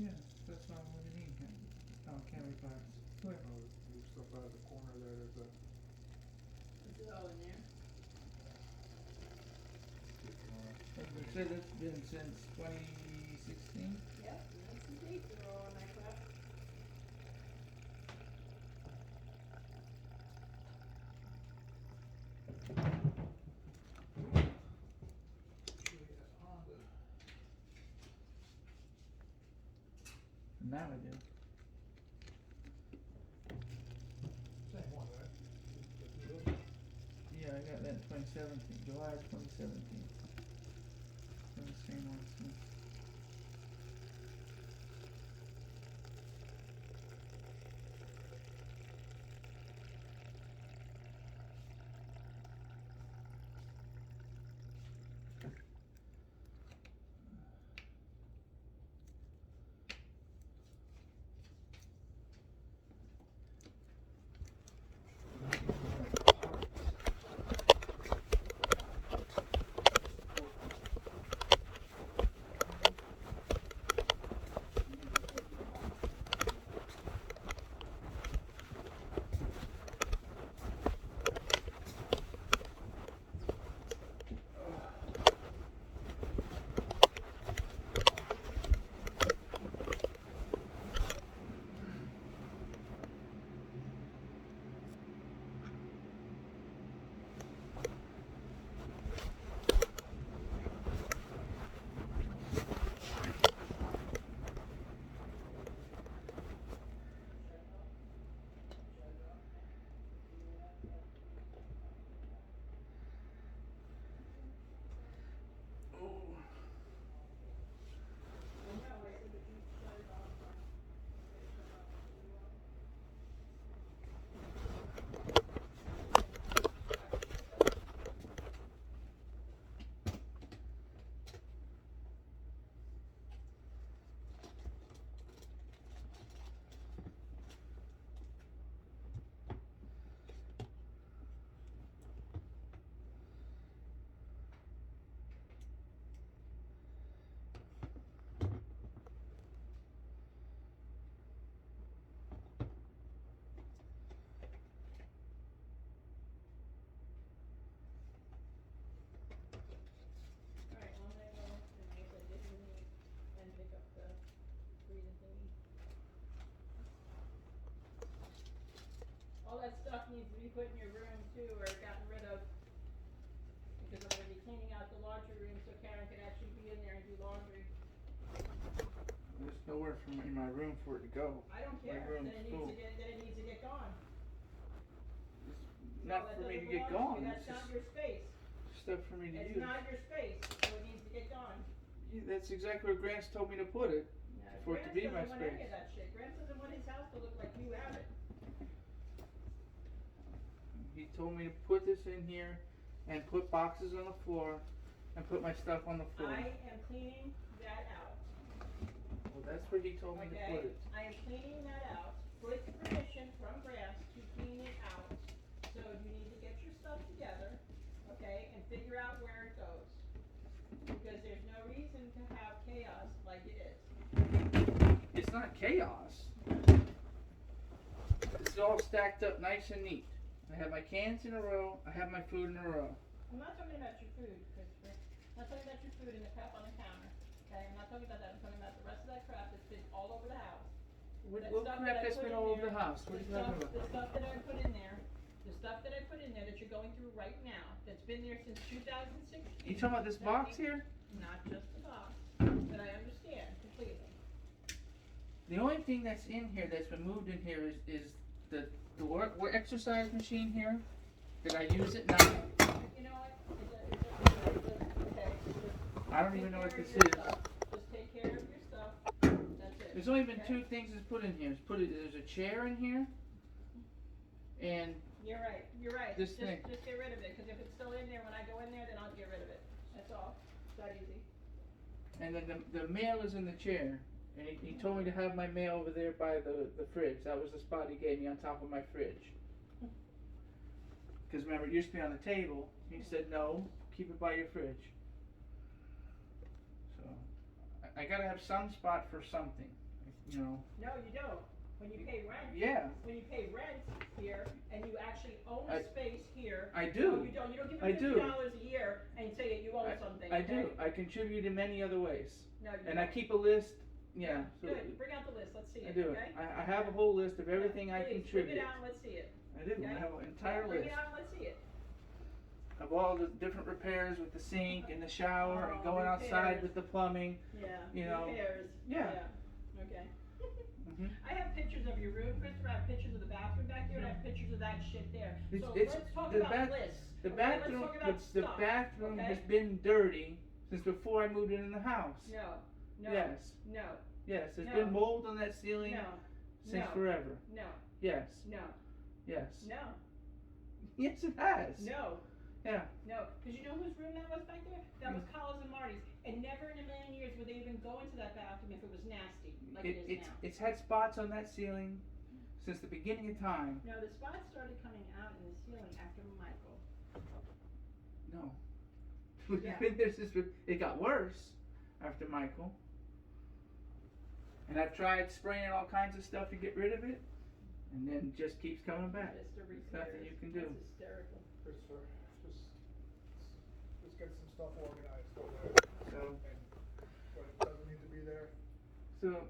Yeah, that's what I'm gonna need. Candy parts. Where? Leave stuff out of the corner there. There's a. Is it all in there? As I said, it's been since 2016. Yep, nice and deep, they're all on that crap. Now I do. Same one, right? Yeah, I got that in 2017, July 2017. Been the same one since. Alright, well, I'm gonna go and make a different meat and pick up the freezer thingy. All that stuff needs to be put in your room too, or gotten rid of. Because I'm gonna be cleaning out the laundry room so Karen can actually be in there and do laundry. There's nowhere in my room for it to go. I don't care, My room's full. then it needs to get gone. Not That for me to doesn't get belong to gone. you. It's That's not just your space. stuff for me to It's use. not your space, so it needs to get gone. Yeah, that's exactly where Grant's told me to put it. Yeah, For it to be my Grant doesn't want any space. of that shit. Grant doesn't want his house to look like you have it. He told me to put this in here and put boxes on the floor and put my stuff on the floor. I am cleaning that out. Well, that's where he told me to put it. I am cleaning that out with permission from Grant to clean it out. So you need to get your stuff together, okay, and figure out where it goes. Because there's no reason to have chaos like it is. It's not chaos. It's all stacked up nice and neat. I have my cans in a row. I have my food in a row. I'm not talking about your food, Christopher. I'm not talking about your food and the crap on the counter. Okay, I'm not talking about that. I'm talking about the rest of that crap that's been all over the house. What crap that's been all over the house? What are you talking about? The stuff that I put in there, that you're going through right now, that's been there since 2016. You talking about this box here? Not just the box, but I understand completely. The only thing that's in here that's been moved in here is the work exercise machine here. Did I use it? Now. You know what? Okay. I don't even know what this is. Just take care of your stuff. That's it. There's only been two things that's put in here. There's a chair in here, and You're right. This thing. Just get rid of it, because if it's still in there, when I go in there, then I'll get rid of it. That's all. It's that easy. and then the mail is in the chair. And he told me to have my mail over there by the fridge. That was the spot he gave me on top of my fridge. Because remember, it used to be on the table. He said, no, keep it by your fridge. So, I gotta have some spot for something. you know. No, you don't. When you pay rent. Yeah, When you pay rent here and you actually own a space here. I do. No, you don't. You don't give I them do. $50 a year and say that you own something. I okay? do. I contribute in many other ways. No, you And don't. I keep a list, yeah. So Good. Bring out the list. Let's see I it. do. Okay. I have a whole list of everything I Please, contribute. Bring it out and let's see it. I do. Okay. I have an entire Bring list it out and let's see it. of all the different repairs with the sink and the shower and going outside repairs. with the plumbing. Yeah. You know, Repairs. yeah. Okay. Mhm. I have pictures of your room, Christopher. I have pictures of the bathroom back here, and I have pictures of that shit there. It's- So it's- let's talk the about bath- lists. The okay? bathroom, Let's talk about the stuff, bathroom okay? has been dirty since before I moved into the house. No. No. Yes. No. Yes. There's No. been mold on that ceiling No. since No. forever. No. Yes. No. Yes. No. Yes, it has. No. Yeah. No. Because you know whose room that was back there? That was Colin's and Marty's. And never in a million years would they even go into that bathroom if it was nasty, like it is now. It's had spots on that ceiling since the beginning of time. No, the spots started coming out in the ceiling after Michael. No. Yeah. It got worse after Michael. And I've tried spraying all kinds of stuff to get rid of it, and then it just keeps coming back. Mr. There's nothing you can do. That's hysterical. Christopher, just get some stuff organized over there. So, And what doesn't need to be there, so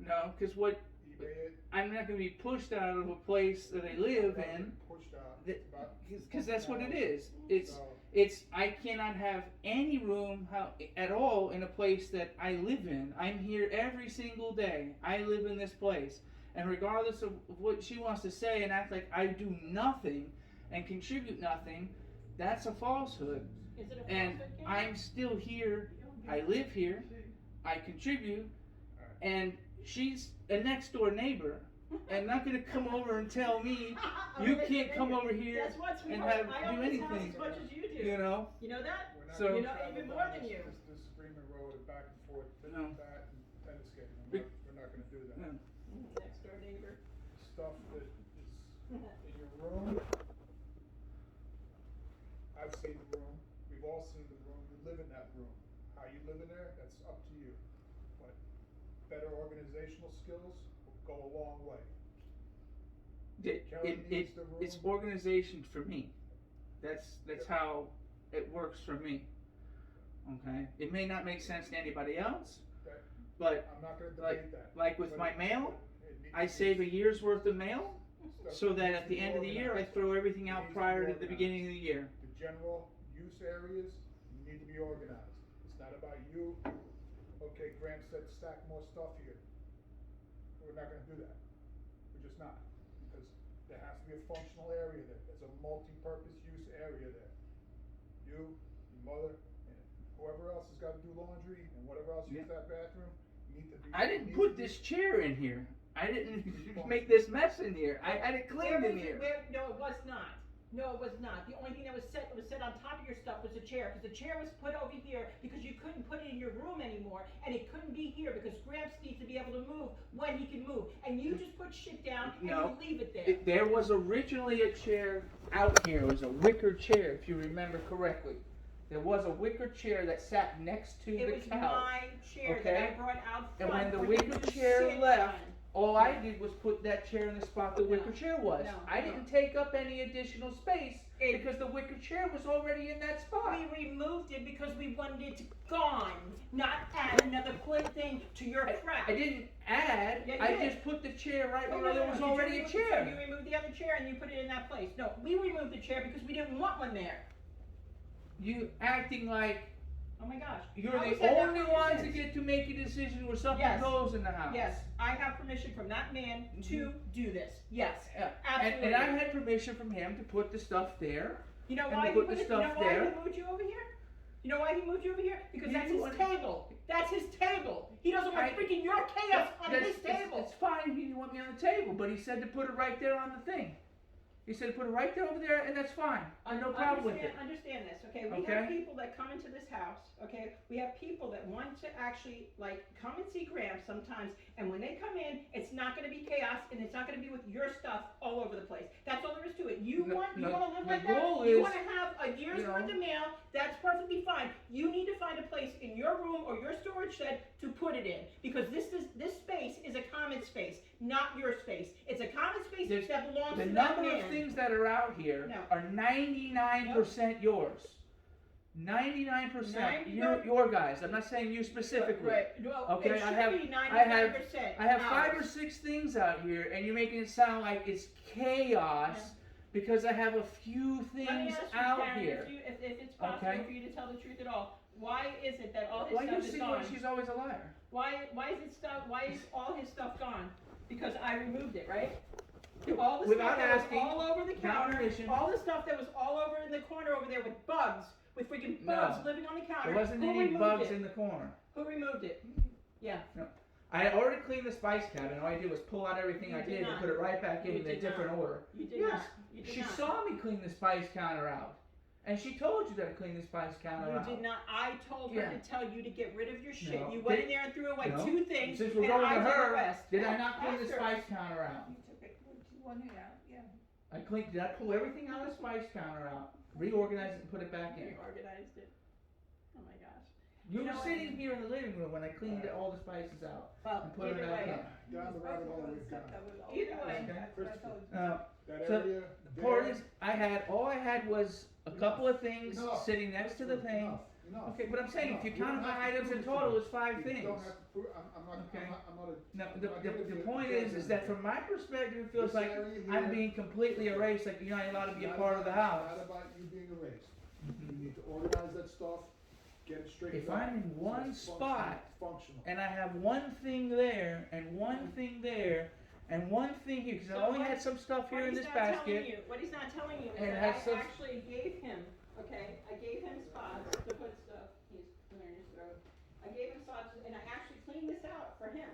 no, because what eBay it. I'm not going to be pushed out of a place that I live Not in, Pushed out. that- It's about because that's what it $50. is. It's So, I cannot have any room at all in a place that I live in. I'm here every single day. I live in this place. And regardless of what she wants to say and act like I do nothing and contribute nothing, that's a falsehood. Is it a And falsehood, Kim? I'm still here. I live here. I contribute. And she's a next door neighbor. And not going to come over and tell me you can't come over here Guess what, and sweetheart? have I do own this house anything. as much as you do. You know? You know that? we're not So- gonna You know, travel even down more than this- you. This disagreement road and back and forth, this No. and that, and tennis game. Be- We're not gonna do that. Yeah. Next door neighbor. Stuff that is in your room. I've seen the room, we've all seen the room, you live in that room. How you live in there, that's up to you. But better organizational skills will go a long way. Kelly needs the room. It's organization for me. That's how it works for me. Okay? It may not make sense to anybody else, That- but I'm not gonna like debate that. like with But my it- mail, but it needs I to save a be year's worth of mail stuff so that needs at to the be end of the year I organized. throw everything It out needs to prior be to the beginning of the year. The general use areas need to be organized. It's not about you, okay, Graham said stack more stuff here. We're not gonna do that. We're just not. Because there has to be a functional area there. There's a multi-purpose use area there. You, your mother, and whoever else has gotta do laundry and whatever else uses that bathroom, need to be. I didn't need put to be- this chair in here. I didn't make this mess in here. I had it cleaned in here. No, it was not. No, it was not. The only thing that was set on top of your stuff was the chair, because the chair was put over here because you couldn't put it in your room anymore, and it couldn't be here because Gramps needs to be able to move when he can move. And you just put shit down and No. you leave it there. There was originally a chair out here. It was a wicker chair, if you remember correctly. There was a wicker chair that sat next to It the was couch. my chair that Okay. I brought out And front when the for you wicker to chair sit left, on. all I did was put that chair in the spot the No. wicker chair was. No. I didn't take up any additional space It- because the wicker chair was already in that spot. We removed it because we wanted it gone, not add another thing to your crap. I didn't add. Yeah, you I did. just put the chair right No, where there was Did you already a remove- So you chair. removed the other chair and you put it in that place. No, we removed the chair because we didn't want one there. You acting like Oh my gosh. you're How the is that not only common ones that sense? get to make a decision where something Yes. goes in the house. Yes, I have permission from that man to do this. Yes, Yeah. absolutely. And I had permission from him to put the stuff there. You know and why to he put put the it? You know stuff why there. he moved you over here? You know why he moved you over here? Because You that's his want- table. That's his table. He doesn't want I- freaking your chaos on That's- his table. It's fine. He didn't want me on the table, but he said to put it right there on the thing. He said to put it right there over there, and that's fine. I have no problem with it. Understand this, okay? We Okay. have people that come into this house, okay? We have people that want to actually, like, come and see Graham sometimes, and when they come in, it's not gonna be chaos, and it's not gonna be with your stuff all over the place. That's all there is to it. You No, wanna no, live the like goal that? You is, wanna have a year's you know- worth of mail, that's perfectly fine. You need to find a place in your room or your storage shed to put it in, because this space is a common space, not your space. It's a common space There's- that belongs The to that number man. of things that are out here No. are 99% yours. 99% your guys. I'm not saying you specifically. Right. Well, Okay, it should be 95%. I have 5 or ours. 6 things out here, and you're making it sound like it's chaos because I have a few Let me things ask you, out Karen, here. if it's possible Okay. for you to tell the truth at all, why is it that all his Why do you stuff is see gone? why she's always a liar? Why is it stuff? Why is all his stuff gone? Because I removed it, right? All the Without stuff that asking, was all over the without counter, permission. all the stuff that was all over in the corner over there with bugs, with freaking bugs living on the counter. There wasn't Who any removed bugs it? in the corner. Who removed it? Yeah. I had already cleaned the spice cabinet. All I did was pull out everything You I did did and not. put it right back in You a did different not. order. You did Yes. not. You did She not. saw me clean the spice counter out. And she told you that I cleaned the spice counter You out. did not. I told her Yeah. to tell you to get rid of your shit. No. You went in there and threw away No. 2 things, Since we're and going I to did the her, rest. did I not clean the Ask her. spice counter out? You took it, one thing out, yeah. I cleaned. Did I pull everything out of the spice counter out, reorganize it, and put it back in? You organized it. Oh my gosh. You You were know what? sitting here in the living room when I cleaned all the spices out Well, and put it either back way. in. Down the rabbit hole we've gone. Either way. That's what I told you. That So, area the part there- is, all I had was a couple of things Enough. sitting next to the thing. Enough. Okay, but I'm saying if you Enough. count don't my have to items in prove it to total, me. it's 5 You things. don't have to prove, I'm not, Okay. I'm not a. No, I'm the not gonna the be point a is that from my perspective, it feels This like area I'm here- being completely erased, like you're not allowed to be a Not part of the about- house. Not about you being erased. You need to organize that stuff, get it straightened If out. I'm in so one it's spot functional. and I have one thing there and one thing there and one thing here, because I So only what- had some stuff here What in he's this not telling basket. you, what he's not telling you is And that has I some- actually gave him, okay, I gave him spots to put stuff, he's clearing his throat. I gave him spots, and I actually cleaned this out for him,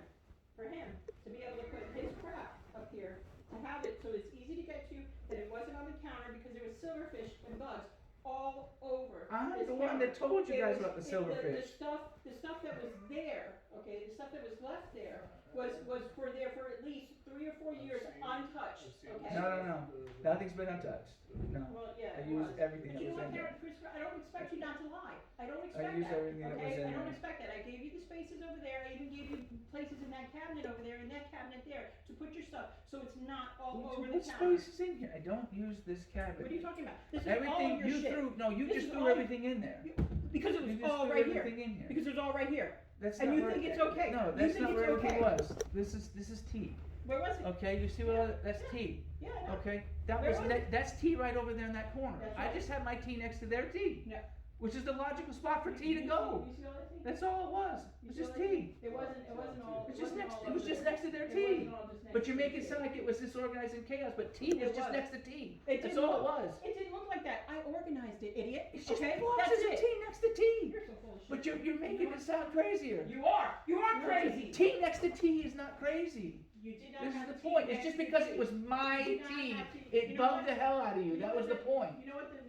to be able to put his crap up here, to have it so it's easy to get to, that it wasn't on the counter because there was silverfish and bugs all over. I'm this the one counter. that told you It guys was- about the The silverfish. stuff that was there, okay, the stuff that was left there was for there for at least 3 or 4 years untouched, okay? No. Nothing's been untouched. No. Well, yeah, I it used was. everything But that you know was what, in there. Karen, Chris, I don't expect you not to lie. I don't expect used that, everything that was okay? in I don't there. expect that. I gave you the spaces over there. I even gave you places in that cabinet over there and that cabinet there to put your stuff, so it's not all over the What counter. space is in here? I don't use this cabinet. What are you talking about? This is all Everything of your you shit. threw. No, you This just is threw all- everything in there. Because it You was just all threw right here. everything in here. Because it was all right here. That's and not you where think it- it's okay. No, You that's think not it's where everything okay. was. This is tea. Where was it? Okay, you see what? That's tea. Yeah, I know. Okay, that Where was was it? that's tea right over there in that corner. That's I right. just had my tea next to their tea, No. which is the logical spot for tea to You go. see all that tea? That's all it was. It was You just see all that tea. It wasn't all. It's just wasn't next. all It was over just there. next to their It tea. wasn't all just next But you to make their it tea. sound like it was disorganized and chaos. But tea was It just was. next to tea. It That's didn't all it look- was. It didn't look like that. I organized it, idiot. It's just okay? boxes That's of it. tea next to tea. You're so full of shit. But you're making it sound crazier. You are. You are crazy. Tea next to tea is not crazy. You did not This is have the tea point. It's next just to because tea. it was my You did not tea. have tea. It You know bugged what? the hell out of you. You know That was what the point. You know what the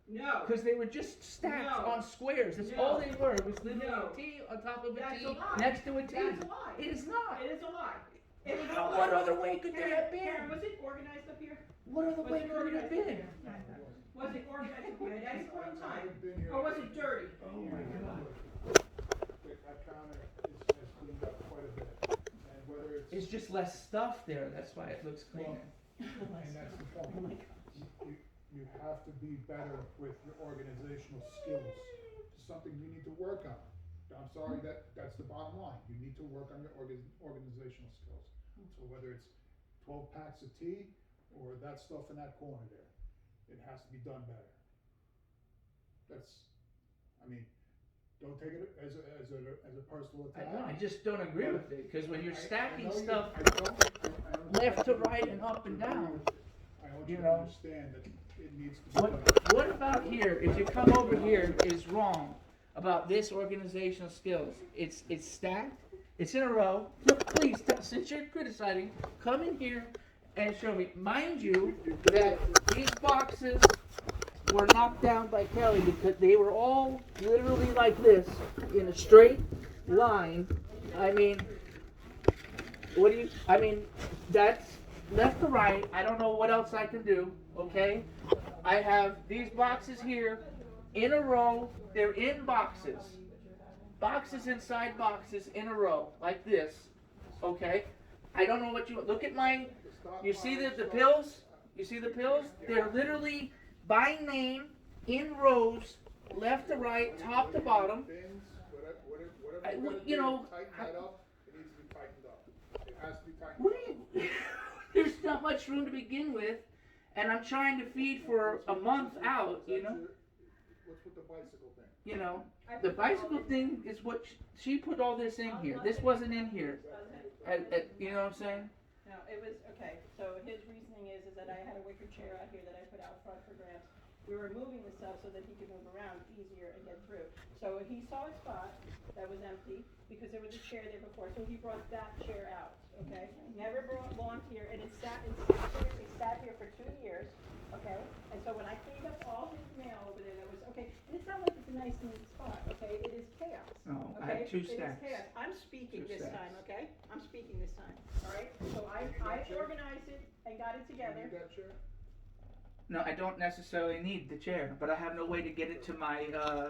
no. Because they were just stacked No. on squares. That's No. all they were. It was literally No. a tea on top of a That's tea a lie. next to a tea. That's a lie. It is not. It is a lie. It is a How, lie. what other way could there have Karen, been? was it organized up here? What other Was way it could it have organized up been? here? Was it organized up here at any point in time? I've been here. Or was it dirty? Oh my God. That counter has cleaned up quite a bit, and whether It's just less stuff there. That's why it looks cleaner. and that's the Oh my point. God. You have to be better with your organizational skills. It's something you need to work on. I'm sorry, that's the bottom line. You need to work on your organizational skills. So whether it's 12 packs of tea or that stuff in that corner there, it has to be done better. Don't take it as a personal I attack. know. I just don't agree with it because when you're stacking I know stuff I don't left to expect right you and up and down. I want you you to know. understand that it needs to be done. What about here? If you come over here, is wrong about this organizational skills. It's stacked. It's in a row. Look, please, since you're criticizing, come in here and show me. Mind you, that these boxes were knocked down by Kelly because they were all literally like this in a straight line. I mean, that's left to right. I don't know what else I can do, okay? I have these boxes here in a row. They're in boxes. Boxes inside boxes in a row, like this. Okay? I don't know what you, look at my, Stop you see the buying pills? stuff. You see the pills? They're literally by name, in rows, left to right, top to bottom. Bins, whatever I- you gotta you do know, to tighten that up, it needs to be tightened up. It has to be tightened What up. do you, there's not much room to begin with, and I'm trying to feed for a month out, you know? What's with the bicycle thing? You know, the bicycle thing is what she put all this in here. This wasn't in here. You know what I'm saying? No, it was, okay, so his reasoning is that I had a wicker chair out here that I put out front for Gramps. We were moving the stuff so that he could move around easier and get through. So he saw a spot that was empty, because there was a chair there before, so he brought that chair out, okay? Never belonged here, and it sat here for 2 years, okay? And so when I cleaned up all his mail over there, that was, okay, and it's not like it's a nice neat spot, okay? It is chaos. Oh, I Okay? had 2 It is stacks. chaos. I'm speaking 2 this stacks. time, okay? I'm speaking this time, all right? So I organized it and got it Do you together. need that chair? No, I don't necessarily need the chair, but I have no way to get it to my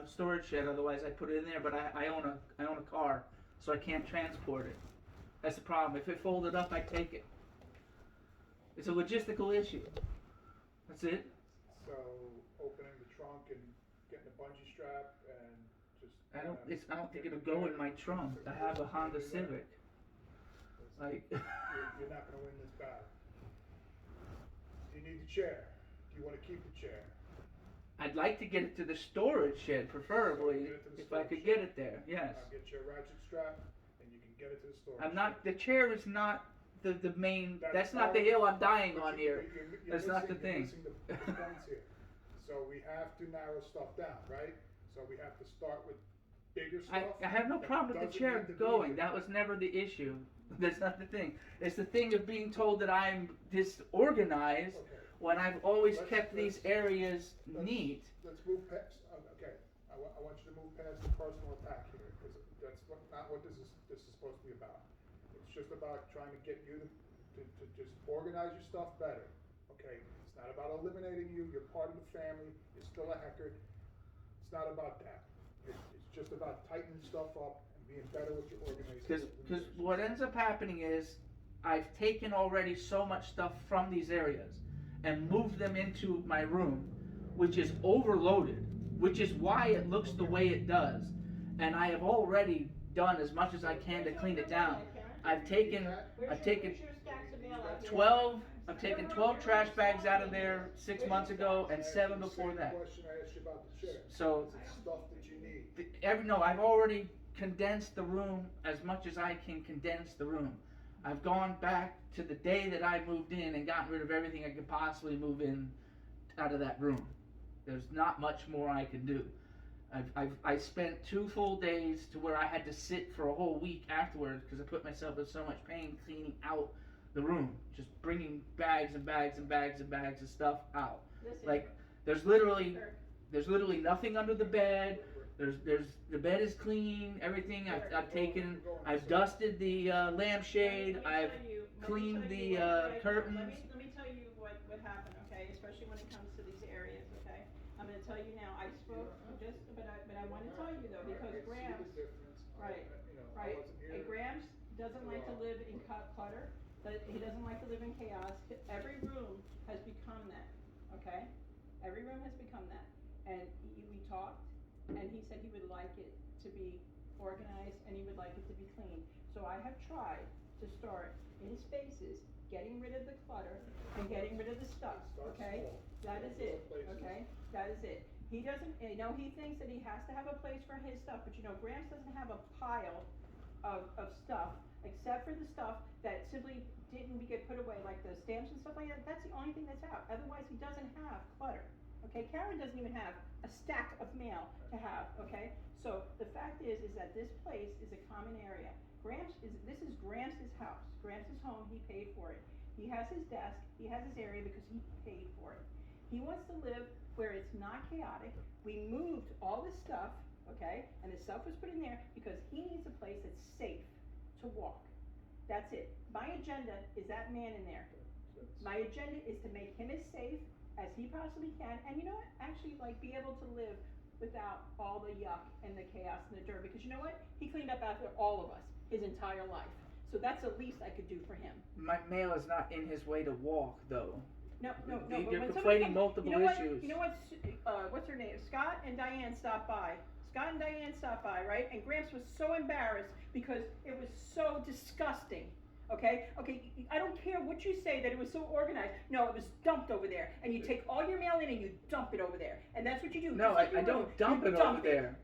storage shed. Otherwise, I put it in there. But I own a car, so I can't transport it. That's the problem. If it folded up, I'd take it. It's a logistical issue. That's it. So, opening the trunk and getting a bungee strap and just. I don't think it'll go in my trunk. I have a Honda Civic. Like. You're not gonna win this battle. Do you need the chair? Do you wanna keep the chair? I'd like to get it to the storage shed, preferably, Get it to the if I storage could shed. get it there. Yes. I'll get you a ratchet strap and you can get it to the storage. I'm not. The chair is not the main. That's That's not the part of- hill I'm dying But on you're here. missing- That's not the you're thing. missing the points here. So we have to narrow stuff down, right? So we have to start with bigger stuff. I have no that problem with the doesn't chair need to be going. here. That was never the issue. That's not the thing. It's the thing of being told that I'm disorganized Okay. when I've always Let's- kept these let's- areas let's- neat. Let's move past, okay, I want you to move past the personal attack here, because that's not what this is supposed to be about. It's just about trying to get you to just organize your stuff better, okay? It's not about eliminating you, you're part of the family, you're still a hecker. It's not about that. It's just about tightening stuff up and being better with your organization. Because what ends up happening is I've taken already so much stuff from these areas and moved them into my room, which is overloaded, which is why it looks the way it does. And I have already done as much as I can to clean it down. I've taken Where's your stacks of mail out here? 12 I've taken 12 trash bags out of there 6 months ago and 7 before that. Question I asked you about the chair. So Is it stuff that you need? no, I've already condensed the room as much as I can condense the room. I've gone back to the day that I moved in and gotten rid of everything I could possibly move in out of that room. There's not much more I can do. I spent 2 full days to where I had to sit for a whole week afterwards because I put myself in so much pain cleaning out the room, just bringing bags and bags and bags and bags of stuff out. Listen, Like there's literally Kirk, nothing under the bed. The bed is clean. Everything I've dusted the lampshade. I've cleaned the curtains. Let me tell you what happened, okay? Especially when it comes to these areas, okay? I'm gonna tell you now. I spoke but I want to tell you though because Grams, right, and Grams doesn't like to live in clutter. But he doesn't like to live in chaos. Every room has become that, okay? Every room has become that. And we talked, and he said he would like it to be organized and he would like it to be clean. So I have tried to start in spaces, getting rid of the clutter and getting rid of the stuff, okay? That is it, okay? That is it. He doesn't, he thinks that he has to have a place for his stuff, but Gramps doesn't have a pile of stuff, except for the stuff that simply didn't get put away, like the stamps and stuff like that. That's the only thing that's out. Otherwise, he doesn't have clutter. Okay, Karen doesn't even have a stack of mail to have. Okay, so the fact is that this place is a common area. This is Gramps' house. Gramps' home. He paid for it. He has his desk. He has his area because he paid for it. He wants to live where it's not chaotic. We moved all this stuff, okay, and the stuff was put in there because he needs a place that's safe to walk. That's it. My agenda is that man in there. My agenda is to make him as safe as he possibly can, and actually be able to live without all the yuck and the chaos and the dirt, because He cleaned up after all of us his entire life. So that's the least I could do for him. My mail is not in his way to walk, though. No, You're but when somebody conflating comes, multiple you know what, issues. You know what, what's her name? Scott and Diane stopped by. Scott and Diane stopped by, right? And Gramps was so embarrassed because it was so disgusting. Okay, I don't care what you say that it was so organized. No, it was dumped over there. And you take all your mail in and you dump it over there. And that's what you do. No, Just like I you don't would. dump You it dump over there.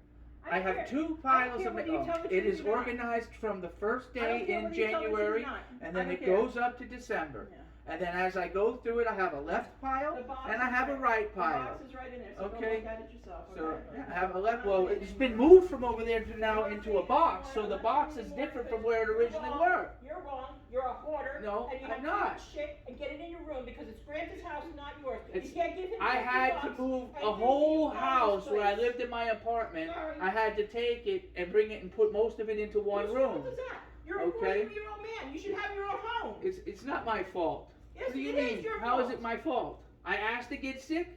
I don't have care. 2 I don't piles care of whether you mail. tell the It truth is or not. organized from the first I don't day care in whether you tell the truth or January, not. and I then don't it care. goes up to December. Yeah. And then as I go through it, I have a left pile The box and I is have a right The pile. box is right in there, so Okay. don't look at it yourself, So okay? yeah, I have a left. Well, it's been moved from over there to now into a box, so the box is different from where it originally were. You're wrong. You're a hoarder. No, and you I'm have not. to take shit and get it in your room because it's Gramps' house, not yours. It's- You can't give him I 50 had to bucks move and a think whole you own house this where I place. lived in my apartment. Sorry. I had to take it and bring it and put most of it into one Whose room. fault is that? You're a Okay. your own man. You should have your own home. It's not my fault. Yes, What do you it mean? is your How is fault. it my fault? I asked to get sick.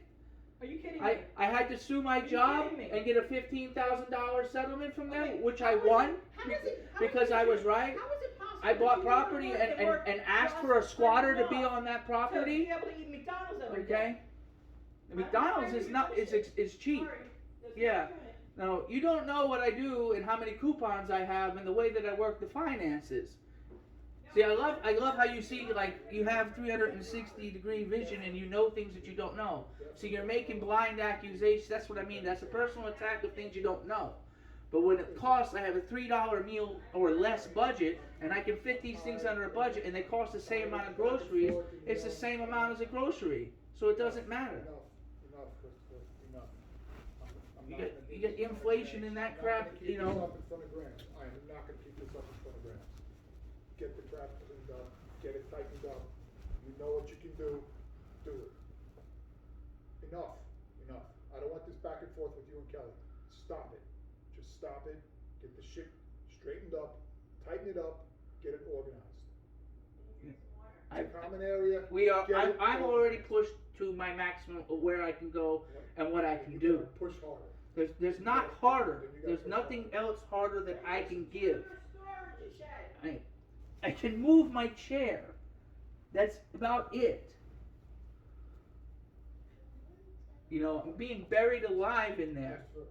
Are you kidding me? I had to sue my Are you job kidding me? and get a $15,000 settlement from them, Okay, which how I is won it- how is it- how because is I it- was right. How is it possible? I that bought you property work that work and asked just for a squatter to enough be on that To property. be able to eat McDonald's every day. Okay. The McDonald's is not is cheap. Sorry. That's Yeah. not doing it. Now you don't know what I do and how many coupons I have and the way that I work the finances. See, I love how you see, like, you have 360-degree vision and you know things that you don't know. So you're making blind accusations. That's what I mean. That's a personal attack of things you don't know. But when it costs, I have a $3 meal or less budget, and I can fit these things under a budget, and they cost the same amount of groceries. It's the same amount as a grocery, so it doesn't matter. Enough, Christopher, enough. I'm You not get- gonna you keep get this up in inflation Grants. in that I'm not crap, gonna keep you know. this up in front of Grants. I am not gonna keep this up in front of Grants. Get the crap cleaned up, get it tightened up. You know what you can do it. Enough. I don't want this back and forth with you and Kelly. Stop it. Just stop it. Get the shit straightened up, tighten it up, get it organized. I- Common area. We are. get it I'm already organized. pushed to my maximum of where I can go and what I And can you do. gotta push harder. There's not harder. There's nothing else harder that I can give. Your storage shed. I can move my chair. That's about it. You know, I'm being buried alive in there. Yes,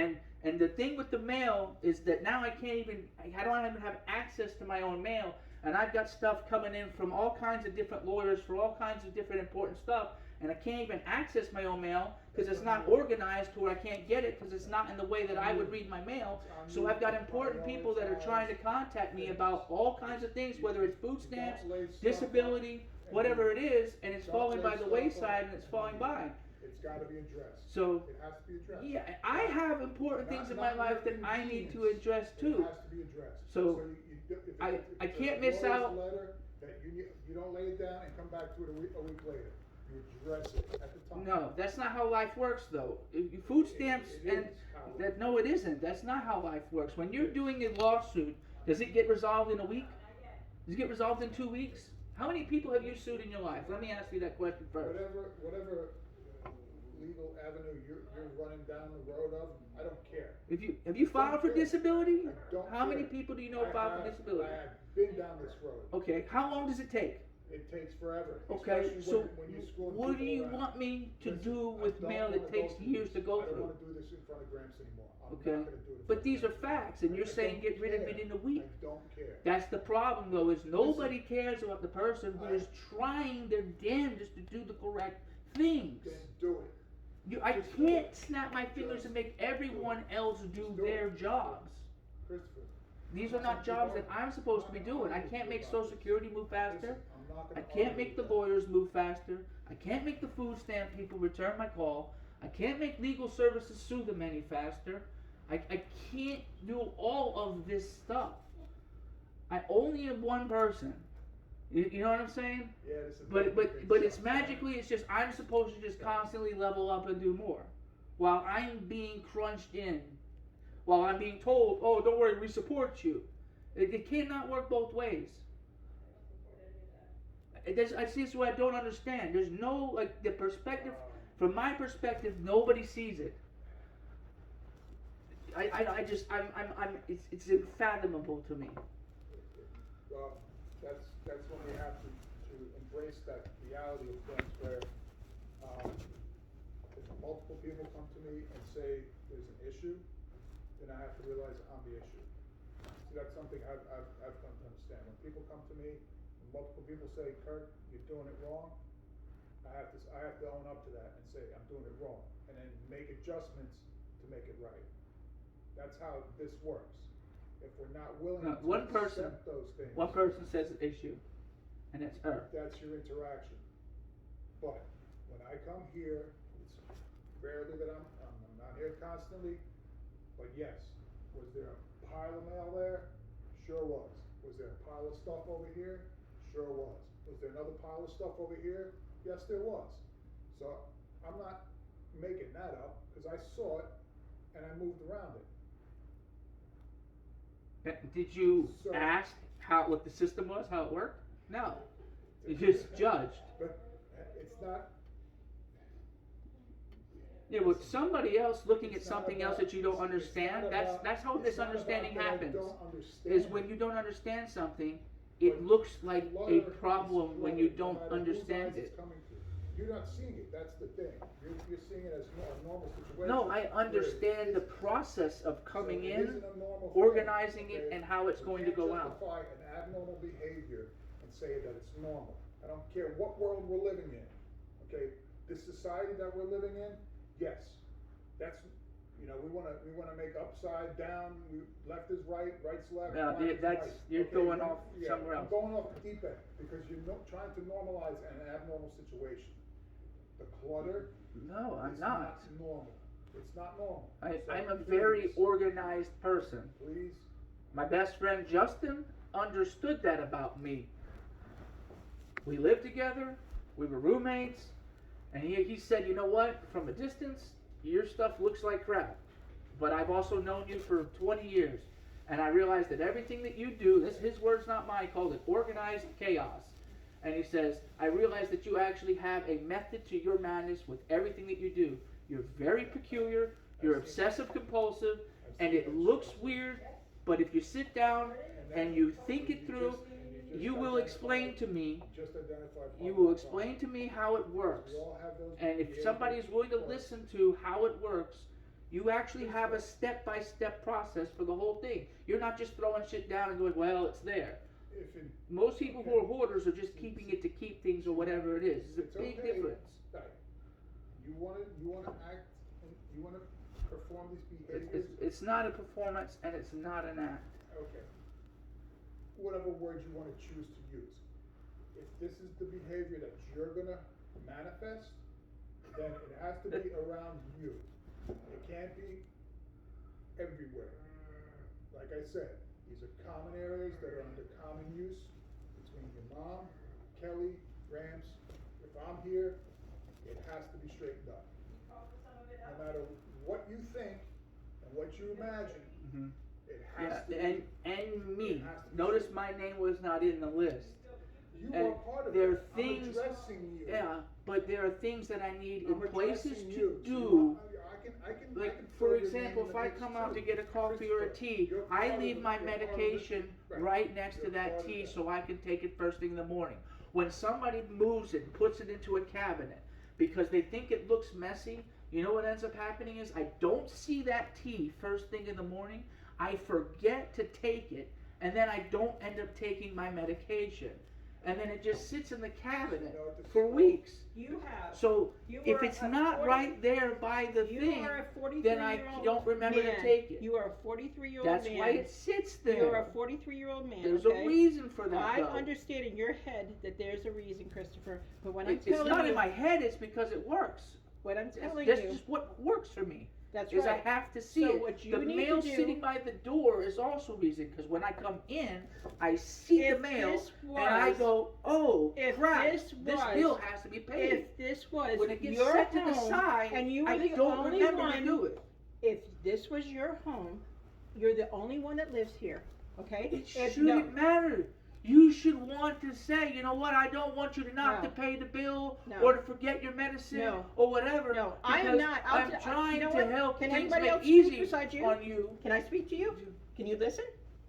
sir. And the thing with the mail is that now I can't even, I don't even have access to my own mail, and I've got stuff coming in from all kinds of different lawyers for all kinds of different important stuff, and I can't even access my own mail because it's not organized to where I can't get it because it's not in the way that I would read my mail. So I've got important people that are trying to contact me about all kinds of things, whether it's food stamps, disability, whatever it is, and it's falling by the wayside and it's falling by. It's gotta be addressed. So, It has to be addressed. yeah, I have important things in my life that I need to address It too. has to be addressed. So, if I it's a can't miss lawyer's out. letter that you don't lay it down and come back to it a week later. You address it at the time. No, that's not how life works though. Food stamps It and is how it that no, it isn't. That's not how life works. When you're doing a lawsuit, does it get resolved in a week? Does it get resolved in 2 weeks? How many people have you sued in your life? Let me ask you that question first. Whatever legal avenue you're running down the road of, I don't care. Have you filed for disability? I don't How many care. people do you know filed for disability? I have been down this road. Okay, how long does it take? It takes forever. Okay, especially so when you're screwing what do people you around. want me to Listen, do I with don't mail wanna that takes through years to this. go I don't through? wanna do this in front of Gramps anymore. I'm Okay, not gonna do it in but front these of are Gramps. facts, and you're I saying don't get rid of care. it in a week. I don't care. That's the problem, though, is nobody cares about the person who is trying their damnedest to do the correct things. Then do it. I Just do can't it. snap my fingers and make everyone else do Just do their it. jobs. Christopher. These are not jobs that I'm supposed to be doing. I can't make Social Security move faster. Listen, I'm not I gonna can't argue make the with that. lawyers move faster. I can't make the food stamp people return my call. I can't make legal services sue them any faster. I can't do all of this stuff. I only am one person. You know what I'm saying? Yeah, this is But it's magically, it's just I'm supposed to just constantly level up and do more. While I'm being crunched in. While I'm being told, oh, don't worry, we support you. It cannot work both ways. I see this what I don't understand. There's no, like, the perspective, from my perspective, nobody sees it. it's unfathomable to me. Well, that's when we have to embrace that reality of things where, if multiple people come to me and say there's an issue, then I have to realize I'm the issue. See, that's something I've come to understand. When people come to me, and multiple people say, Kirk, you're doing it wrong, I have to own up to that and say, I'm doing it wrong, and then make adjustments to make it right. That's how this works. If we're not willing No, to one person- accept those things, One person says an issue, and it's her. that's your interaction. But when I come here, it's rarely that I'm not here constantly, but yes, was there a pile of mail there? Sure was. Was there a pile of stuff over here? Sure was. Was there another pile of stuff over here? Yes, there was. So I'm not making that up, because I saw it and I moved around it. Did you So- ask what the system was, how it worked? No. You just judged. But it's not. Yeah, with somebody else looking at It's not something about- else that you don't it's not understand, about- that's how it's not misunderstanding about that I happens. don't understand Is when it. you don't understand something, it But looks like a clutter is problem when you clutter, don't no matter whose understand eyes it's it. coming through. You're not seeing it, that's the thing. You're seeing it as a normal situation. No, I where it understand the isn't. process of coming So it in, isn't a normal thing, organizing it, okay? and how it's You going to can't go out. justify an abnormal behavior and say that it's normal. I don't care what world we're living in, okay? This society that we're living in, yes, that's, we wanna make upside down, left is right, right's left, Yeah, black is that's- white. you're Okay, going off somewhere I'm else. going off the deep end, because you're trying to normalize an abnormal situation. The clutter No, I'm is not. normal. It's not normal. I'm So a very please, organized person. Please, My best friend Justin understood that about me. We lived together, we were roommates, and he said, you know what, from a distance, your stuff looks like crap. But I've also known you for 20 years, and I realized that everything that you do, this his words, not mine, called it organized chaos. And he says, I realize that you actually have a method to your madness with everything that you do. You're very peculiar, you're obsessive compulsive, and it looks weird, but if you sit down and you think it through, you will explain to me, just identify. you will explain to me how it works. We all have those And if behaviors somebody is willing to first. listen to how it works, you actually have a step-by-step process for the whole thing. You're not just throwing shit down and going, well, it's there. If in, Most people who are hoarders are just keeping it to keep things or whatever it is. It's a big okay, difference. right. You wanna act, and you wanna perform these It's, behaviors. it's not a performance and it's not an act. Okay. Whatever word you wanna choose to use. If this is the behavior that you're gonna manifest, then it has to be around you. It can't be everywhere. Like I said, these are common areas that are under common use between your mom, Kelly, Gramps. If I'm here, it has to be straightened up. No matter what you think and what you imagine, Mm-hmm. it has Yeah, to be. and me. It has to be Notice straightened. my name was not in the list. You and are part of there it. are things- I'm addressing you. Yeah, but there are things that I need I'm in places addressing to you. So do. I can Like, throw for your example, name if in I the mix come out to too. get a coffee or a tea, You're I part leave of my it. You're part of it. medication right next to You're that part of tea it. so I can take it first thing in the morning. When somebody moves it and puts it into a cabinet because they think it looks messy, you know what ends up happening is I don't see that tea first thing in the morning, I forget to take it, and then I don't end up taking my medication. And then it just sits in the cabinet You know what this for is called? weeks. You have, So You if are it's a not 40 right there by the you thing, are a 43-year-old then I don't remember to man. take it. You are a 43-year-old man. That's why it sits You are there. a 43-year-old man, There's okay? a reason for that. I though. understand in your head that there's a reason, Christopher, but when I'm It's telling not you, in my head. It's because it works. what I'm It's telling that's you, just what works for me. that's Is right. I have to see So it. what you The need mail to do- sitting by the door is also reason because when I come in, I see the If mail this and I was- go, "Oh if crap! this This was- bill has to be paid." If this was When it gets your set to home the side, and you were I the don't only remember one, to do it. if this was your home, you're the only one that lives here, okay? It If shouldn't matter. you should want to say, you know what, I don't want you to not No. to pay the bill No. or to forget your medicine No. or whatever. No, I am because not. I'm trying you know to what? help Can things anybody make else speak easy besides you? on you. Can I speak to you? Can you listen?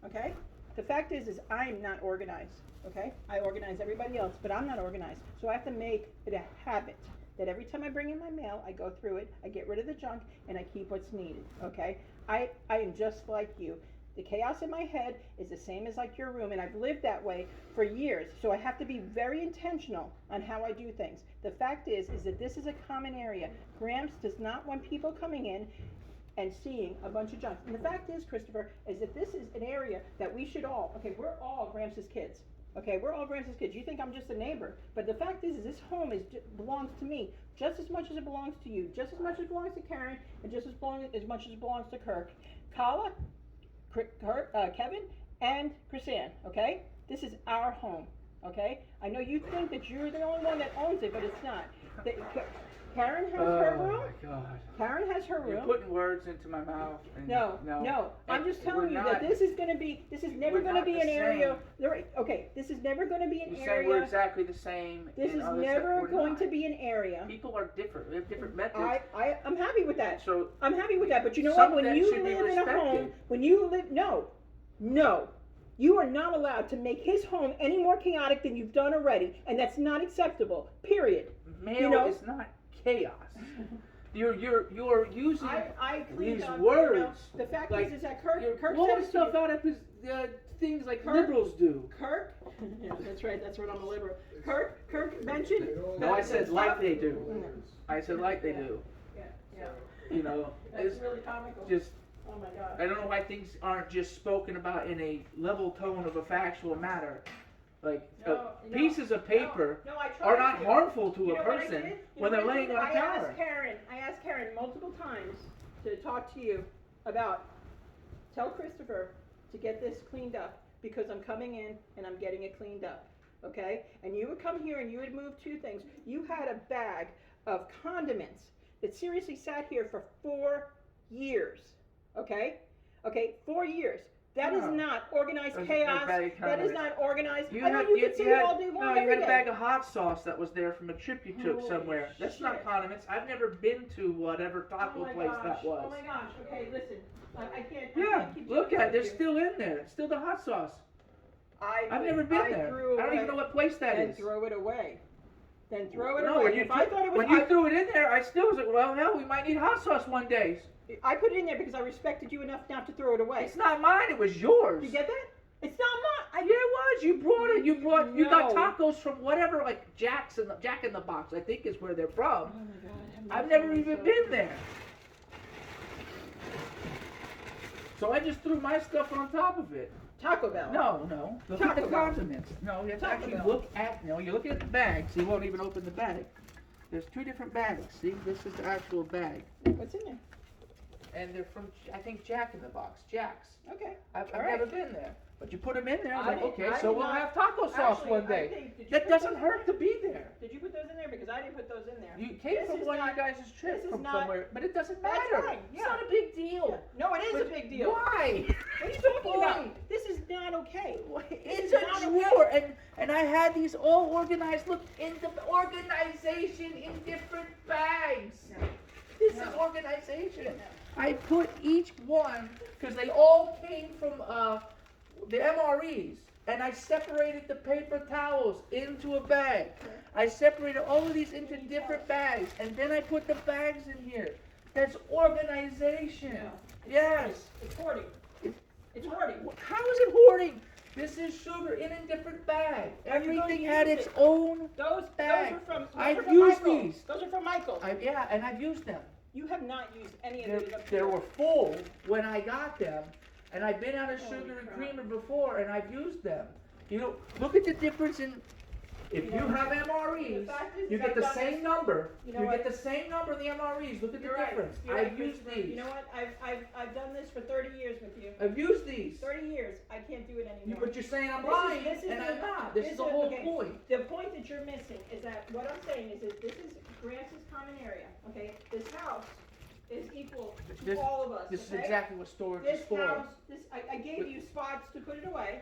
Okay? The fact is I'm not organized. Okay? I organize everybody else, but I'm not organized. So I have to make it a habit that every time I bring in my mail, I go through it, I get rid of the junk, and I keep what's needed. Okay? I am just like you. The chaos in my head is the same as like your room, and I've lived that way for years. So I have to be very intentional on how I do things. The fact is that this is a common area. Gramps does not want people coming in and seeing a bunch of junk. And the fact is, Christopher, is that this is an area that we should all, okay, we're all Gramps' kids. Okay, we're all Gramps' kids. You think I'm just a neighbor. But the fact is this home belongs to me just as much as it belongs to you, just as much as it belongs to Karen, and just as much as it belongs to Kirk. Kala, Kevin, and Chrisanne, okay? This is our home, okay? I know you think that you're the only one that owns it, but it's not. Karen has her room. Oh my God. Karen has her You're room. putting words into my mouth. And No. I'm just telling you we're that not- this is never we're gonna not be the an area. same. Okay, this is never gonna be an You say we're area. exactly the same. This in is other never we're going not. to be an area. People are different. We have different methods. I'm happy with that. So I'm happy with that. But you know Some what? When that you should be live in a home, respected. when you live, no, you are not allowed to make his home any more chaotic than you've done already, and that's not acceptable. Period. mail you know- is not chaos. You're using I cleaned these up, words. the fact like is that Kirk you're said blowing it to stuff you. out of his things like Kirk- liberals do. Kirk, yeah, that's right. That's what I'm a liberal. Kirk mentioned. No, I said like Stop. they do. I said like they do. Yeah. You know, That's it's really comical. just. Oh my God. I don't know why things aren't just spoken about in a level tone of a factual matter. Like No, pieces of paper No, I tried are not to. harmful to You a know what I person did? You when know they're what I laying did? on a counter. I asked Karen multiple times to talk to you about, tell Christopher to get this cleaned up because I'm coming in and I'm getting it cleaned up, okay? And you would come here and you would move two things. You had a bag of condiments that seriously sat here for 4 years, okay? Okay, 4 years. That is No. not organized Those are chaos. bad That is condiments. not organized. You I know had, you can say it all day no, long you every had a day. bag of hot sauce that was there from a trip you took Holy somewhere. That's not shit. condiments. I've never been to whatever taco Oh my place gosh, that was. Oh my gosh, okay, listen, I can't. I Yeah, can't keep look talking at it. They're with you. still in there. It's still the hot sauce. I've never I been there. threw I don't away- even know what place that Then is. throw it away. Then throw it No, away. when you, If I thought it was, when you threw it in there, I still was like, well, hell, we might need hot sauce one day. I put it in there because I respected you enough not to throw it away. It's not mine. It was yours. You get that? It's not Yeah, mine. it was. You brought it. You got No. tacos from whatever, like Jack in the Box, I think is where they're from. Oh my God. I've never even been there. So I just threw my stuff on top of it. Taco Bell. No. Look at the Taco Bell. condiments. No, you have to Taco actually Bell. look at. No, you're looking at the bag, so you won't even open the bag. There's 2 different bags. See, this is the actual bag, What's in there? and they're from I think Jack in the Box. Jack's. Okay. I've All right. never been there, but you put them in there. I was I like, didn't- okay, I so did we'll not- have taco sauce Actually, one I day. think- did you That put doesn't those in hurt to there? be there. Did you put those in there? Because I didn't put those in there. You came This from is one of not- your guys' trip this is from not- somewhere, but it doesn't That's matter. fine, It's yeah. not a big deal. Yeah. No, it is a But big deal. Why? What are you talking Why? about? This is not okay. It's is a not drawer, and I had these all organized. Look, in the organization in different bags. No. This No. is organization. No. I put each one because they all came from the MREs, and I separated the paper towels into a bag. I separated all of these into different bags, and then I put the bags in here. That's organization. No. Yes. It's hoarding. It's hoarding. How is it hoarding? This is sugar in a different bag. Are you going Everything to had use its it? own Those bag. are from. Those I've are from used Michael. these. Those are from Michael. and I've used them. You have not used any of They these. up they here. were full when I got them, and I've been out of Holy sugar and crap. creamer before, and I've used them. You know, look at the difference in. If you have MREs, The fact is you get I've the done same this- number. You You know get what? the same number in the MREs. Look at the You're right. difference. You're right, I've used Christopher. these. You know what? I've done this for 30 years with you. I've used these. 30 years. I can't do it anymore. But you're saying I'm This is- lying, this is and the- I'm not. This is the this whole okay. point. The point that you're missing is that what I'm saying is that this is Grant's common area. Okay, this house is equal to This- all of us. This is okay? exactly what storage is This for. house, I gave you spots to put it away,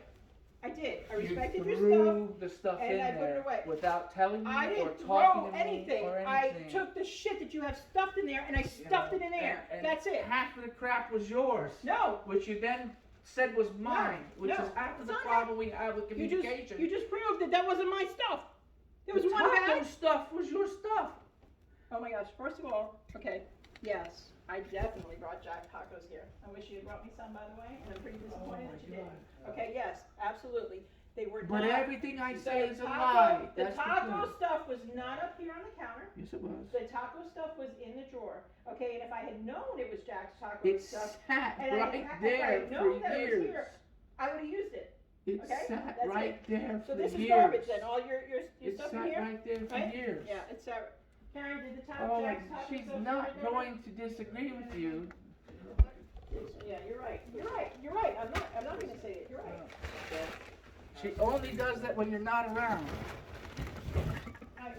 I did. I You respected your threw stuff. the stuff and in I put it there away. without telling me I or didn't talking throw to anything. me or I anything. took the shit that you have stuffed in there and I You stuffed know, it in there. and That's it. Half of the crap was yours. No. Which you then said was mine, which no, is half of it's the not problem we have with You communication. just proved that that wasn't my stuff. There was the one taco bag. stuff was your stuff. Oh my gosh, first of all, okay, yes, I definitely brought Jack tacos here. I wish you had brought me some, by the way, and I'm pretty disappointed that you did. Okay, yes, absolutely. They were But not. everything I the say is a taco- lie. The That's taco truth. stuff was not up here on the counter. Yes, it was. The taco stuff was in the drawer. Okay, and if I had known it was Jack's taco It stuff, sat and right if I there had for known that it was years. here, I would have used it. It Okay, sat that's right there So for this is years. garbage then. All your It stuff sat in here. right there for Right? years. Yeah, it's Karen, did the taco Oh, Jack's taco she's stuff not right there? going to disagree with you. Yeah, you're right. You're right. You're right. I'm not gonna say it. You're right. She only does that when you're not around.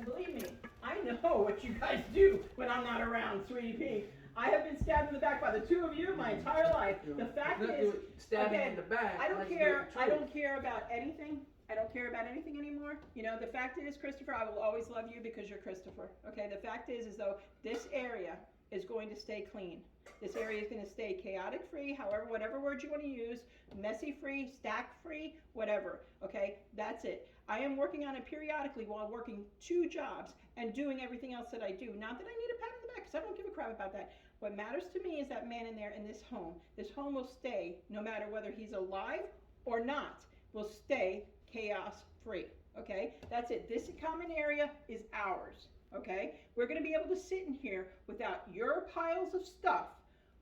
Believe me, I know what you guys do when I'm not around, sweetie pea. I have been stabbed in the back by the two of you my entire life. The fact is, stabbing again, in the back. I don't has to do care. with the I truth. don't care about anything. I don't care about anything anymore. You know, the fact is, Christopher, I will always love you because you're Christopher. Okay, the fact is though, this area is going to stay clean. This area is going to stay chaotic free, however, whatever word you want to use, messy free, stack free, whatever. Okay, that's it. I am working on it periodically while working 2 jobs and doing everything else that I do. Not that I need a pat on the back, because I don't give a crap about that. What matters to me is that man in there in this home. This home will stay, no matter whether he's alive or not, will stay chaos free. Okay, that's it. This common area is ours. Okay, we're going to be able to sit in here without your piles of stuff.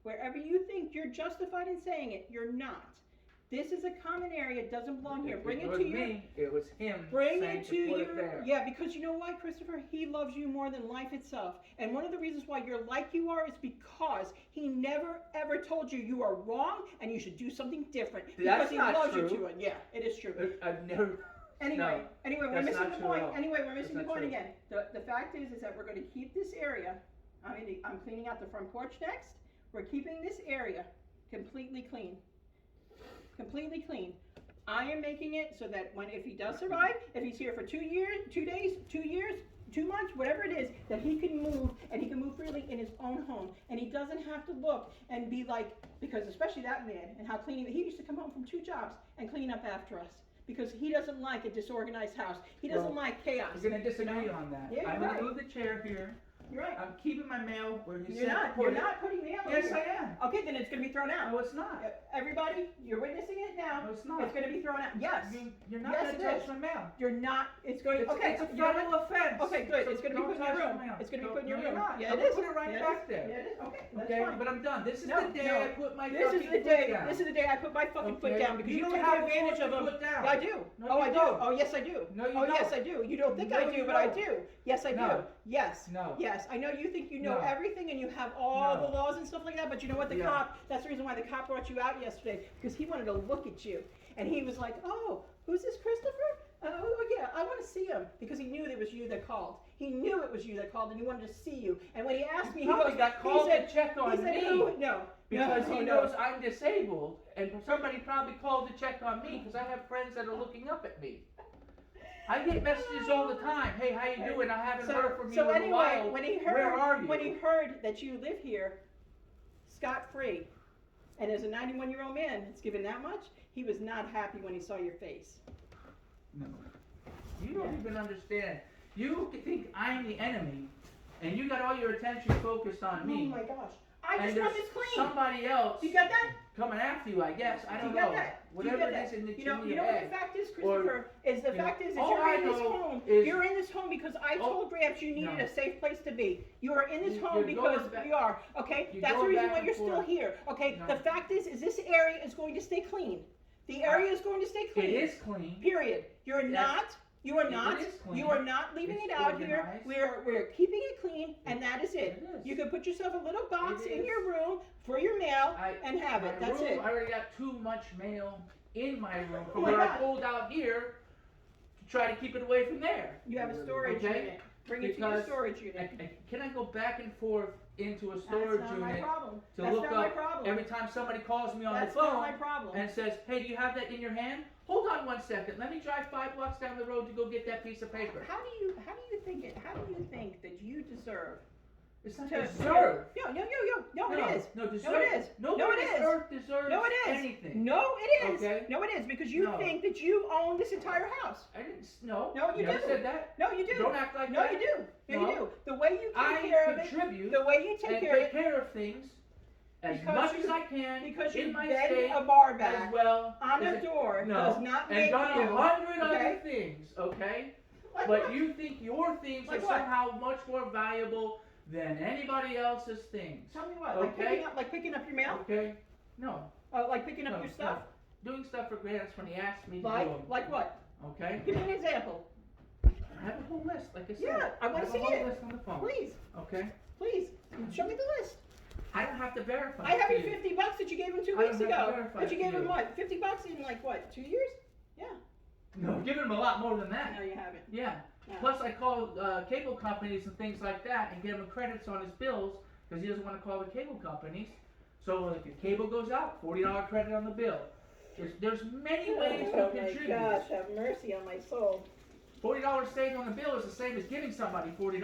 Wherever you think you're justified in saying it, you're not. This is a common area. It doesn't belong here. Bring it to your. It was him. Bring saying it to put your. it there. Yeah, because you know why, Christopher? He loves you more than life itself. And one of the reasons why you're like you are is because he never ever told you you are wrong and you should do something different. That's because he not loves true. you to it. Yeah, it is true. I've never. Anyway, we're that's missing not the true point. at all. Anyway, we're missing the That's not point true. again. The fact is that we're going to keep this area. I'm cleaning out the front porch next. We're keeping this area completely clean. Completely clean. I am making it so that if he does survive, if he's here for 2 years, 2 days, 2 years, 2 months, whatever it is, that he can move and he can move freely in his own home. And he doesn't have to look and be like, because especially that man and how clean he used to come home from 2 jobs and clean up after us. Because he doesn't like a disorganized house. He doesn't like chaos. We're going to disagree you know? on that. Yeah, I'm you're going to right. move the chair here. You're right. I'm keeping my mail where you You're said not. to put You're it. not putting me up. Yes, I am. Okay, then it's going to be thrown out. No, it's not. Everybody, you're witnessing it now. No, it's not. It's going to be thrown out. Yes. You're not Yes, going to it touch is. my mail. You're not. It's going. Okay. It's a you know what? federal offense. Okay, good. So It's going to be don't put in your touch room. my mail. It's going to be No, put in your no, room. you're not. Yeah, I'm it gonna is. put it right Yeah, back there. Yeah, it is. Okay, that's Okay, fine. but I'm done. This is No, the day no. I put my This is fucking the foot day. down. This is the day I put my fucking foot Okay. down because You you don't take have a advantage fucking of them. foot down. Yeah, I do. No, Oh, you I do. don't. Oh, yes, I do. No, you oh, yes, don't. I do. You don't think No, I do, you but I don't. do. Yes, I do. No. Yes. No. Yes. I know you think you know No. everything and you have all No. the laws and stuff like that, but you know what? The Yeah. cop. That's the reason why the cop brought you out yesterday because he wanted to look at you and he was like, "Oh, who's this, Christopher? Oh yeah, I want to see him," because he knew it was you that called. He knew it was you that called, and he wanted to see you. And when he asked me, he probably goes, got called he said, to check on he said, me. "Who?" No, Because no, he no. knows I'm disabled, and somebody probably called to check on me because I have friends that are looking up at me. I get messages all the time. Hey, how you doing? I haven't heard from you So in a anyway, while. when he Where are heard you? when he heard that you live here, scot free, and as a 91-year-old man, it's given that much. He was not happy when he saw your face. No. You don't even understand. You think I'm the enemy, and you got all your attention focused on me. Oh my gosh! I and just want there's this clean. somebody else You got that? coming after you, I guess. I don't you got know. that? Whatever you got it is that? in the you know, chimney you know of what egg. the fact is, Christopher, is the you know, fact is all you're I in this know home. is- You're in this home because I Oh, told Gramps you needed no. a safe place to be. You are in this You're home going because back- we are. Okay, you're that's the going reason back why and you're still forth. here. Okay, No. the fact is this area is going to stay clean. The area is going to stay clean. It is clean. Period. You're Yes. not. You are It not. is clean. You are not leaving It's it out here. organized. We're keeping it clean, and that is it. It is. You can put yourself a little box It in is. your room for your mail and have My it. That's room, it. I already got too much mail in my room Oh from my what I God. pulled out here to try to keep it away from there. You have a storage Okay. unit. Bring it to your Because storage unit. Can I go back and forth into a storage That's not my unit problem. to That's look not my up problem. every time somebody calls me on That's the phone not my problem. and says, "Hey, do you have that in your hand? Hold on 1 second. Let me drive 5 blocks down the road to go get that piece of paper." How do you think that you deserve It's not to deserve. No, it is. No, deserve. No, it is. Nobody No, it is. on earth deserves No, it is. anything. No, it is. Okay. No, it is because you No. think that you own this entire house. I didn't. No. No, you never do. said that. No, you do. Don't act like No, that. you do. No, No. you do. The way you take I care of it, contribute the way you take and care of take it, care of things as Because much you- as I can because in you my bend state a bar as back well. on as a it- door no, does not and make done you. 100 okay? other things, okay? Like But what? you think your things Like are what? somehow much more valuable than anybody else's things. Tell me what? Okay. Like picking up your mail? Okay? No. Like picking up No, your stuff? no. Doing stuff for grants when he asked me to do Like them. like what? Okay? Give me an example. I have a whole list, like I said. Yeah, I wanna have see a whole it. list on the phone. Please, Okay? please, show me the list. I don't have to verify. I have it your to you. $50 that you gave him 2 I don't weeks have to ago. verify That you it to gave him you. what? $50 in like what? 2 years? Yeah. No, give him a lot more than that. No, you haven't. Yeah. No. Plus, I call cable companies and things like that and give him credits on his bills because he doesn't want to call the cable companies. So if your cable goes out, $40 credit on the bill. There's many ways to contribute. have mercy on my soul. $40 saved on the bill is the same as giving somebody $40.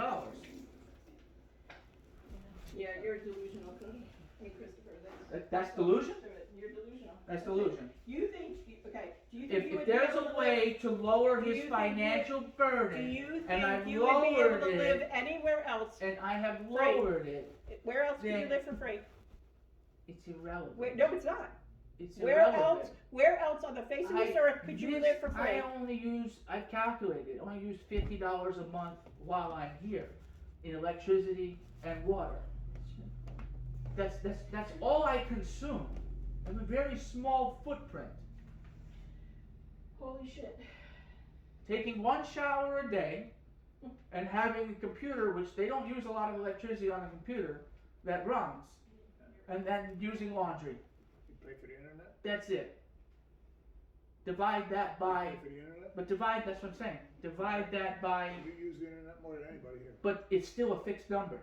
Yeah, you're delusional, Christopher. That's delusion? You're delusional. That's delusion. You think, okay, do you think you If would be there's able a to way to lower do you his think financial do burden, you and I've think you would be able lowered to live it, anywhere else? and I have Free. lowered it, Where else can you then- live for free? it's irrelevant. No, it's not. It's Where irrelevant. where else on the face of this earth could you live for free? I've calculated, I only use $50 a month while I'm here in electricity and water. That's all I consume. I have a very small footprint. Holy shit. Taking 1 shower a day and having a computer, which they don't use a lot of electricity on a computer, that runs. And then using laundry. You pay for the internet? That's it. Divide that by, You pay for the internet? but that's what I'm saying. Divide that by, You use the internet more than anybody here. but it's still a fixed number.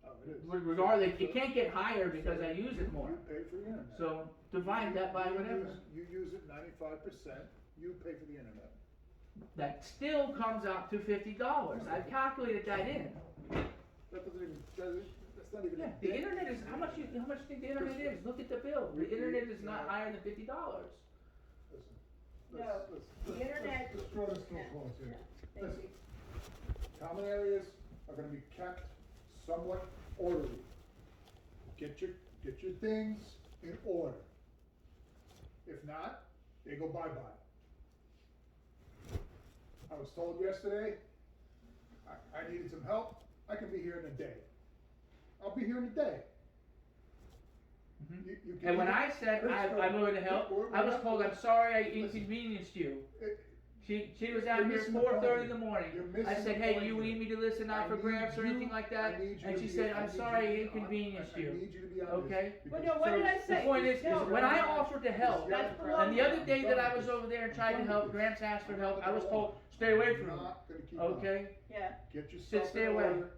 Oh, it is. Regardless, it can't get higher because I use it more. You pay for the internet. So divide that by whatever. You use it 95%, you pay for the internet. That still comes out to $50. I've calculated that in. That doesn't even, that's not even. Yeah, the internet is, how much do you think the internet is? Look at the bill. The internet is not higher than $50. Listen, No, let's- the let's- internet- Let's draw this to a Yeah. close here. Thank Listen, you. common areas are gonna be kept somewhat orderly. Get your things in order. If not, they go bye-bye. I was told yesterday, I needed some help, I can be here in a day. I'll be here in a day. Mhm. You can And when either- I said I'm willing to help, I was told, I'm sorry I inconvenienced you. She was out You're here missing the 4:30 in point. the morning. You're I missing said, the hey, point do you here. need me to listen out I for need grants or you- anything like that? I need you And to she be- said, I I'm need you sorry to I be inconvenienced I you. need you to be on Okay? this. Well, because- no, what did I The say? point is No, when I offered to help, That's and the other baloney. day that I was over there and tried to help, grants asked for help, I was told, stay away You're from me. not gonna keep on. Okay? Yeah, Get yourself Stay in away. order,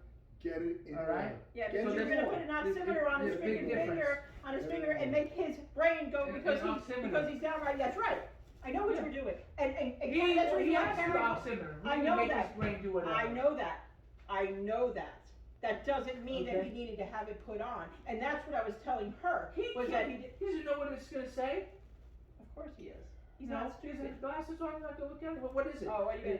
get it in All order. right? yeah, Get because it you're in gonna order. put an oximeter on his There's a big freaking finger, difference. on his Get it finger, in and order. make his brain go An because oximeter. he's downright, that's right. I know what Yeah. you're doing, and He that's what he you has your have oximeter. I We know can make that. his brain do whatever. I know that. I know that. That doesn't mean that Okay. he needed to have it put on. And that's what I was telling her. He was that he did. doesn't know what it's going to say. Of course he is. He's No, not he doesn't stupid. have glasses on. I'm not going to look at it. What is it? Oh, what are you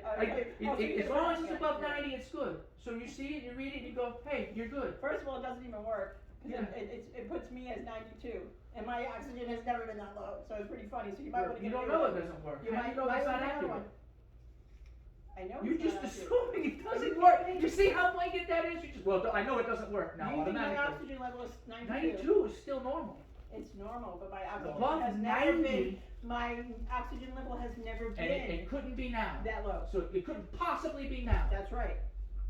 gonna, As long as it's above 90, it's good. So you see it, you read it, and you go, hey, you're good. First of all, it doesn't even work. 'Cause Yeah. it puts me as 92. And my oxygen has never been that low. So it's pretty funny. So you might want to You get don't a new know one. it doesn't work. You How do might, you know might it's not want another accurate? one. I know You're it's just not accurate. assuming it doesn't You work. think- You see how blanket that is? You just, well, I know it doesn't work now. Do you think my automatically. oxygen level is 92? 92 is still normal. It's normal, but my oxygen Above has never 90, been. My oxygen level has never and been it couldn't be now. that low. So it couldn't possibly be now. That's right.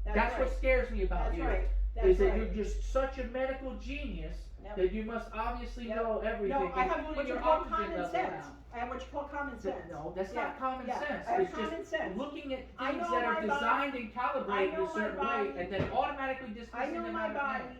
That's right. what scares me about That's you. right. That's Is that right. you're just such a medical genius Yep. that you must obviously Yep. know everything. No, I have and what put you your call oxygen common level sense. down. I have what you call common sense. No, that's Yeah, not common yeah, sense. I have It's common just sense. looking at I things know that are my body. designed and I calibrated know a certain my way body. and then automatically I dismissing know them my out of body. hand.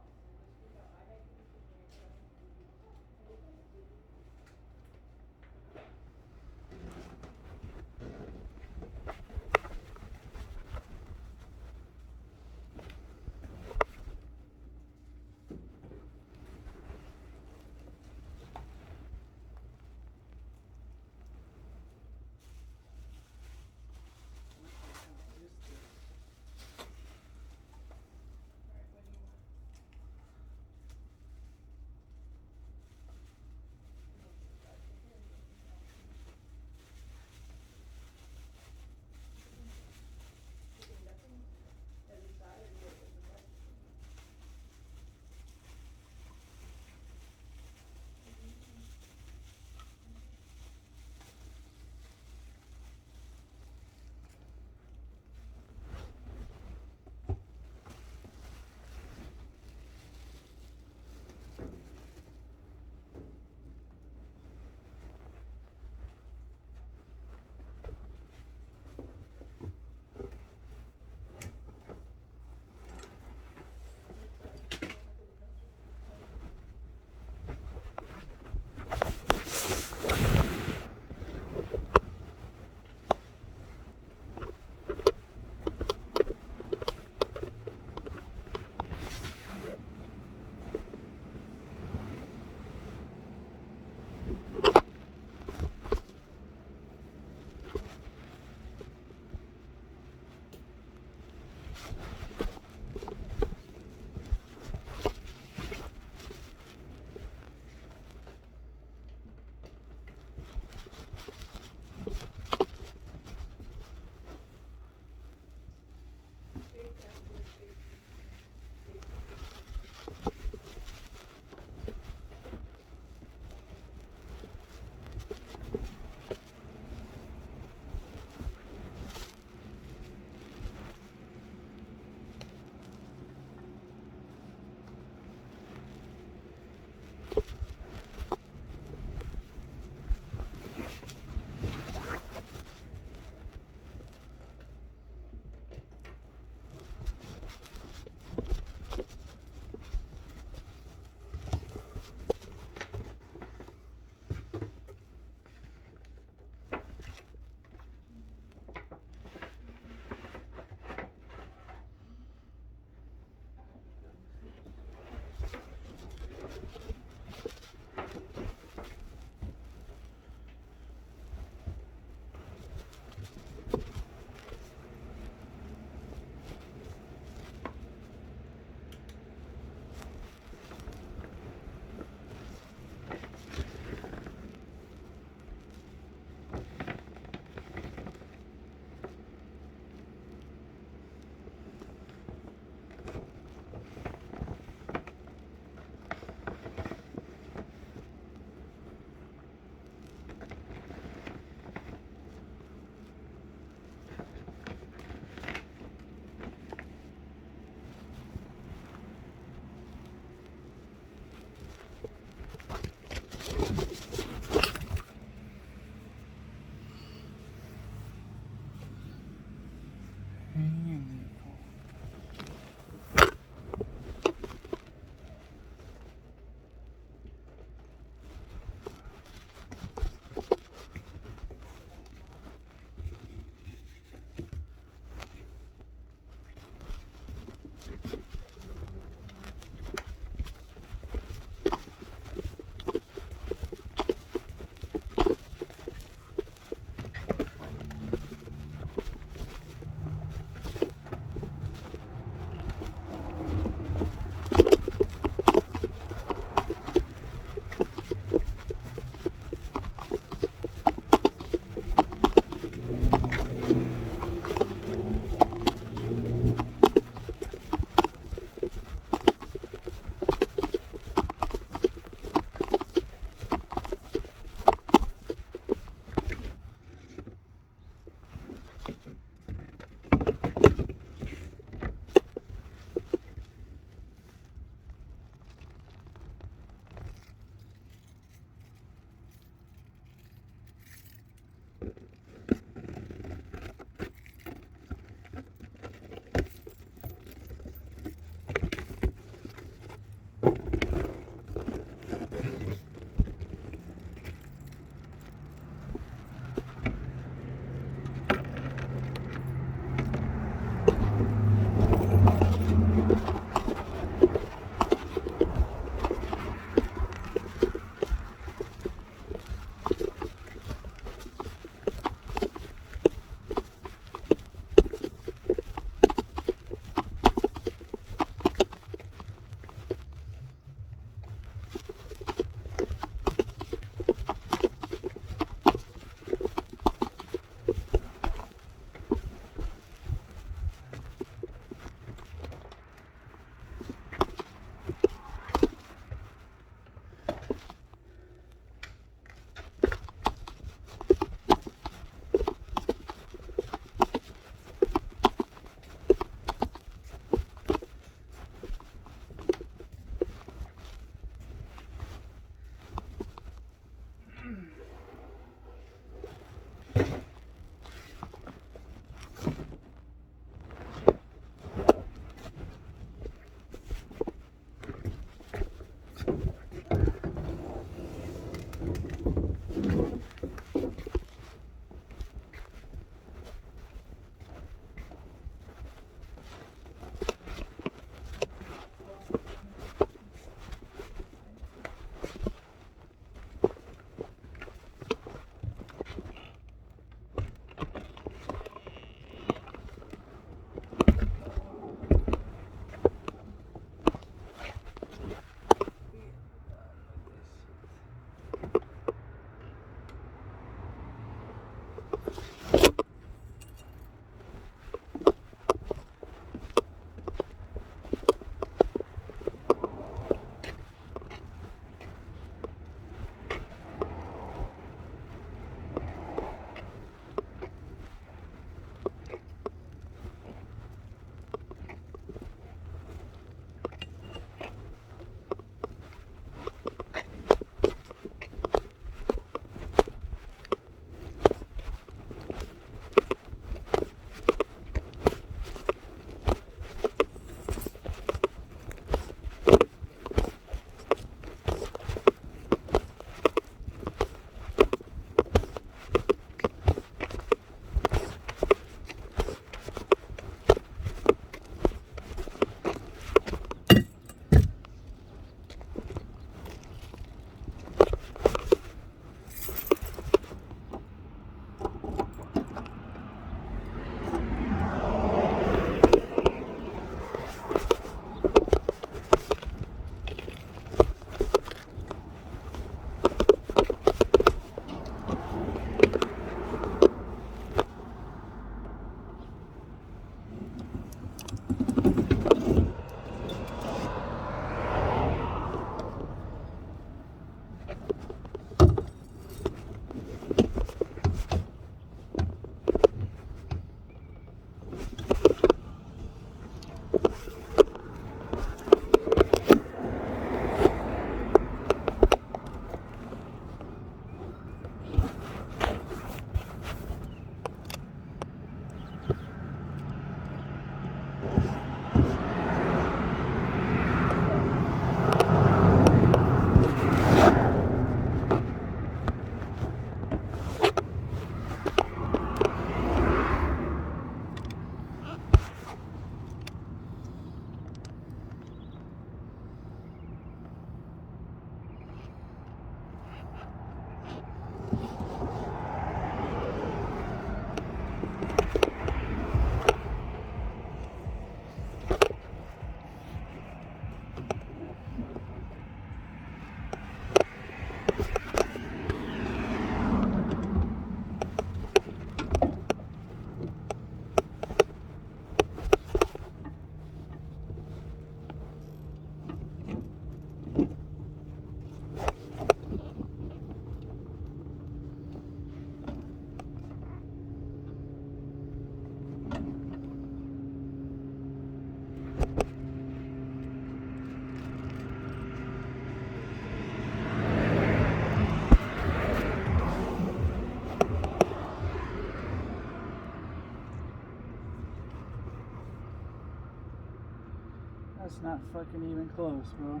That's not fucking even close, bro.